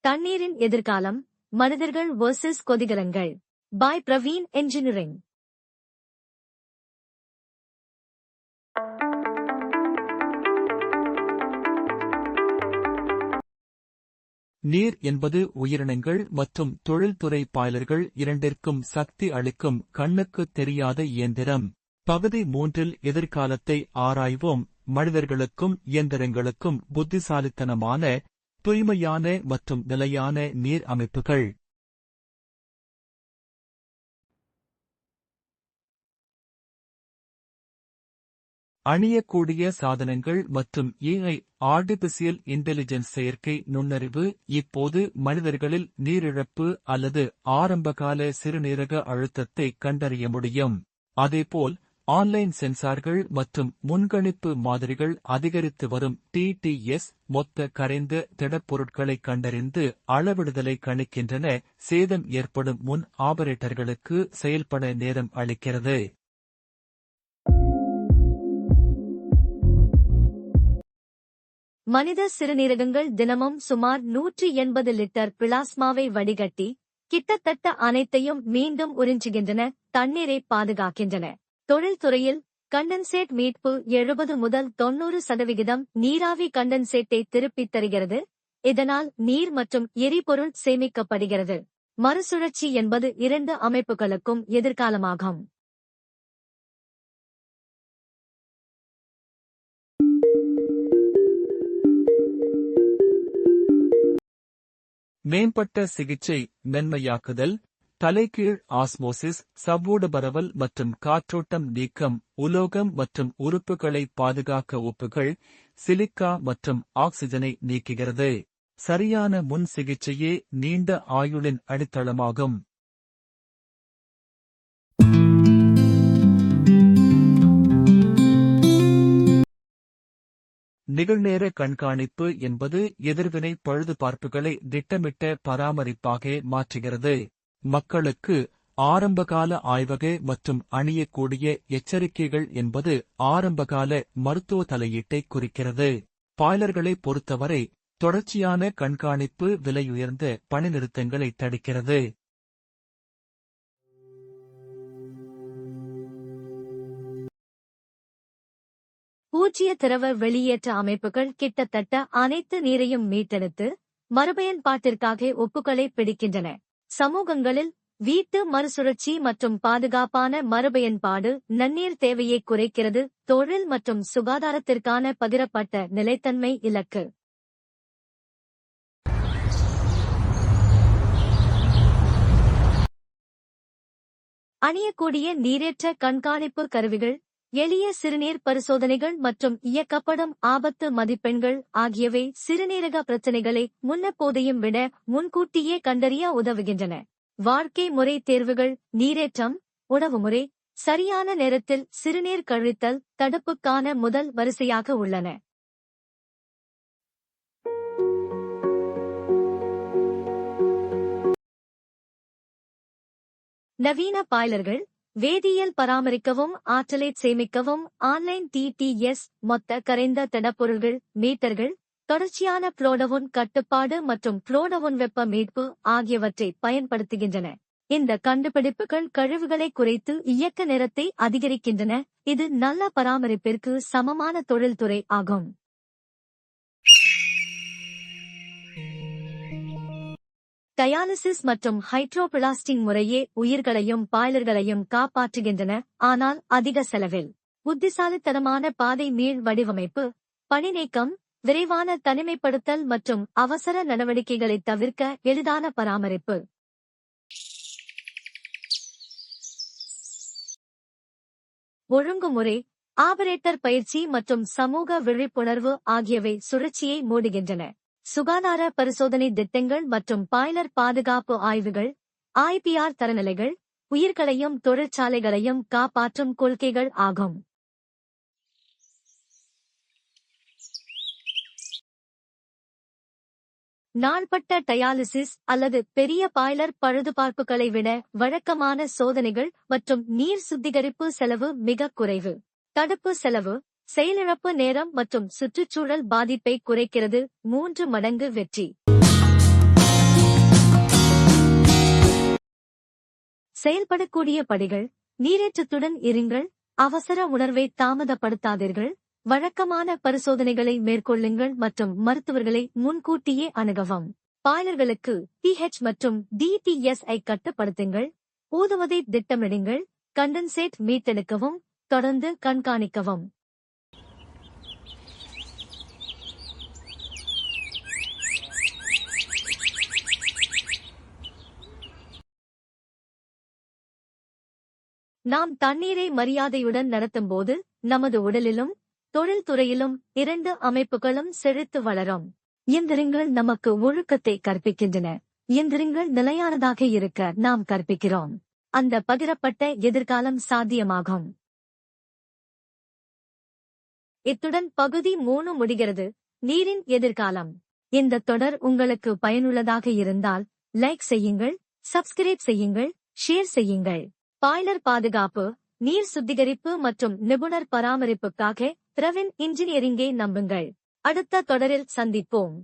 தண்ணீரின் எதிர்காலம், மனிதர்கள் வெர்சஸ் கொதிகலன்கள். By Praveen engineering. நீர் என்பது உயிரினங்கள் மற்றும் தொழில்துறை பாய்லர்கள் இரண்டிற்கும் சக்தி அளிக்கும் கண்ணுக்குத் தெரியாத இயந்திரம். பகுதி 3இல் எதிர்காலத்தை ஆராய்வோம். மனிதர்களுக்கும் இயந்திரங்களுக்கும் புத்திசாலித்தனமான, தூய்மையான மற்றும் நிலையான நீர் அமைப்புகள். அணியக்கூடிய சாதனங்கள் மற்றும் ஏஐ ஆர்டிபிஷியல் இன்டெலிஜென்ஸ் செயற்கை நுண்ணறிவு இப்போது மனிதர்களில் நீரிழப்பு அல்லது ஆரம்பகால சிறுநீரக அழுத்தத்தை கண்டறிய முடியும். அதேபோல் ஆன்லைன் சென்சார்கள் மற்றும் முன்கணிப்பு மாதிரிகள் அதிகரித்து வரும் டிடிஎஸ் மொத்த கரைந்த திடப்பொருட்களை கண்டறிந்து அளவிடுதலை கணிக்கின்றன. சேதம் ஏற்படும் முன் ஆபரேட்டர்களுக்கு செயல்பட நேரம் அளிக்கிறது. மனித சிறுநீரகங்கள் தினமும் சுமார் 180 லிட்டர் பிளாஸ்மாவை வடிகட்டி கிட்டத்தட்ட அனைத்தையும் மீண்டும் உறிஞ்சுகின்றன, தண்ணீரை பாதுகாக்கின்றன. தொழில்துறையில் கண்டன்சேட் மீட்பு 70 முதல் 90% நீராவி கண்டன்சேட்டை திருப்பித் தருகிறது. இதனால் நீர் மற்றும் எரிபொருள் சேமிக்கப்படுகிறது. மறுசுழற்சி என்பது 2 அமைப்புகளுக்கும் எதிர்காலமாகும். மேம்பட்ட சிகிச்சை, மென்மையாக்குதல், தலைகீழ் ஆஸ்மோசிஸ், சவ்வூடு பரவல் மற்றும் காற்றோட்டம் நீக்கம், உலோகம் மற்றும் உறுப்புகளை பாதுகாக்க உப்புகள், சிலிக்கா மற்றும் ஆக்சிஜனை நீக்குகிறது. சரியான முன் சிகிச்சையே நீண்ட ஆயுளின் அடித்தளமாகும். நிகழ்நேர கண்காணிப்பு என்பது எதிர்வினை பழுதுபார்ப்புகளை திட்டமிட்ட பராமரிப்பாக மாற்றுகிறது. மக்களுக்கு ஆரம்பகால ஆய்வக மற்றும் அணியக்கூடிய எச்சரிக்கைகள் என்பது ஆரம்பகால மருத்துவ தலையீட்டை குறிக்கிறது. பாய்லர்களை பொறுத்தவரை தொடர்ச்சியான கண்காணிப்பு விலையுயர்ந்த பணிநிறுத்தங்களை தடுக்கிறது. பூஜ்ய திரவ வெளியேற்ற அமைப்புகள் கிட்டத்தட்ட அனைத்து நீரையும் மீட்டெடுத்து மறுபயன்பாட்டிற்காக ஒப்புகளை பிடிக்கின்றன. சமூகங்களில் வீட்டு மறுசுழற்சி மற்றும் பாதுகாப்பான மறுபயன்பாடு நன்னீர் தேவையை குறைக்கிறது. தொழில் மற்றும் சுகாதாரத்திற்கான பகிரப்பட்ட நிலைத்தன்மை இலக்கு. அணியக்கூடிய நீரேற்ற கண்காணிப்பு கருவிகள், எளிய சிறுநீர் பரிசோதனைகள் மற்றும் இயக்கப்படும் ஆபத்து மதிப்பெண்கள் ஆகியவை சிறுநீரக பிரச்சினைகளை முன்னெப்போதையும் விட முன்கூட்டியே கண்டறிய உதவுகின்றன. வாழ்க்கை முறை தேர்வுகள், நீரேற்றம், உணவுமுறை, சரியான நேரத்தில் சிறுநீர் கழித்தல் தடுப்புக்கான முதல் வரிசையாக உள்ளன. நவீன பாய்லர்கள் வேதியியல் பராமரிக்கவும் ஆற்றலை சேமிக்கவும் ஆன்லைன் டிடிஎஸ் மொத்த கரைந்த திடப்பொருள்கள் மீட்டர்கள், தொடர்ச்சியான புளோடவுன் கட்டுப்பாடு மற்றும் புளோடவுன் வெப்ப மீட்பு ஆகியவற்றை பயன்படுத்துகின்றன. இந்த கண்டுபிடிப்புகள் கழிவுகளை குறைத்து இயக்க நேரத்தை அதிகரிக்கின்றன. இது நல்ல பராமரிப்பிற்கு சமமான தொழில்துறை ஆகும். டயாலிசிஸ் மற்றும் ஹைட்ரோபிளாஸ்டிங் முறையே உயிர்களையும் பாய்லர்களையும் காப்பாற்றுகின்றன, ஆனால் அதிக செலவில். புத்திசாலித்தனமான பாதை மீள் வடிவமைப்பு, பணி நீக்கம், விரைவான தனிமைப்படுத்தல் மற்றும் அவசர நடவடிக்கைகளை தவிர்க்க எளிதான பராமரிப்பு. ஒழுங்குமுறை, ஆபரேட்டர் பயிற்சி மற்றும் சமூக விழிப்புணர்வு ஆகியவை சுழற்சியை மூடுகின்றன. சுகாதார பரிசோதனை திட்டங்கள் மற்றும் பாய்லர் பாதுகாப்பு ஆய்வுகள், ஐபிஆர் தரநிலைகள், உயிர்களையும் தொழிற்சாலைகளையும் காப்பாற்றும் கொள்கைகள் ஆகும். நாள்பட்ட டயாலிசிஸ் அல்லது பெரிய பாய்லர் பழுதுபார்ப்புகளை விட வழக்கமான சோதனைகள் மற்றும் நீர் சுத்திகரிப்பு செலவு மிக குறைவு. தடுப்பு செலவு, செயலிழப்பு நேரம் மற்றும் சுற்றுச்சூழல் பாதிப்பை குறைக்கிறது. 3 மடங்கு வெற்றி. செயல்படக்கூடிய படிகள்: நீரேற்றத்துடன் இருங்கள், அவசர உணர்வை தாமதப்படுத்தாதீர்கள், வழக்கமான பரிசோதனைகளை மேற்கொள்ளுங்கள் மற்றும் மருத்துவர்களை முன்கூட்டியே அணுகவும். பாய்லர்களுக்கு pH மற்றும் DTS ஐ கட்டுப்படுத்துங்கள், ஊதுவதை திட்டமிடுங்கள், கண்டன்சேட் மீட்டெடுக்கவும், தொடர்ந்து கண்காணிக்கவும். நாம் தண்ணீரை மரியாதையுடன் நடத்தும்போது நமது உடலிலும் தொழில்துறையிலும் 2 அமைப்புகளும் செழித்து வளரும். இயந்திரங்கள் நமக்கு ஒழுக்கத்தை கற்பிக்கின்றன. இயந்திரங்கள் நிலையானதாக இருக்க நாம் கற்பிக்கிறோம். அந்த பகிரப்பட்ட எதிர்காலம் சாத்தியமாகும். இத்துடன் பகுதி 3 முடிகிறது. நீரின் எதிர்காலம். இந்த தொடர் உங்களுக்கு பயனுள்ளதாக இருந்தால் லைக் செய்யுங்கள், சப்ஸ்கிரைப் செய்யுங்கள், ஷேர் செய்யுங்கள். பாய்லர் பாதுகாப்பு, நீர் சுத்திகரிப்பு மற்றும் நிபுணர் பராமரிப்புக்காக பிரவின் இன்ஜினியரிங்கை நம்புங்கள். அடுத்த தொடரில் சந்திப்போம்.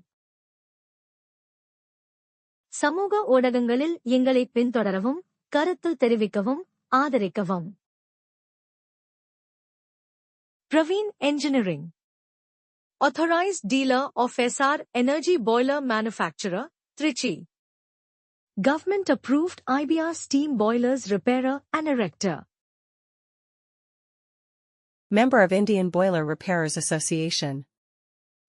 சமூக ஊடகங்களில் எங்களை பின்தொடரவும், கருத்து தெரிவிக்கவும், ஆதரிக்கவும். Praveen Engineering, Authorized Dealer of SR Energy Boiler Manufacturer, Trichy. Government Approved IBR Steam Boilers Repairer and Erector. Member of Indian Boiler Repairers Association.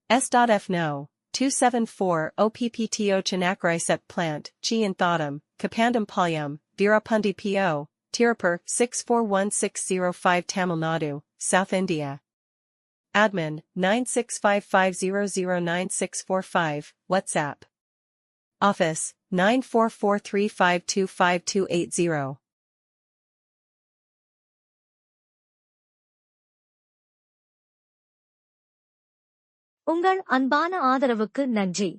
S.F. No. 274 OPPTO Chanakrai Set Plant, Chian Thodam, Kapandam Palyam, Veerapundi P.O., Tirupur 641605 Tamil Nadu, South India. Admin 9655009645, WhatsApp. Office 9443525280. உங்கள் அன்பான ஆதரவுக்கு நன்றி.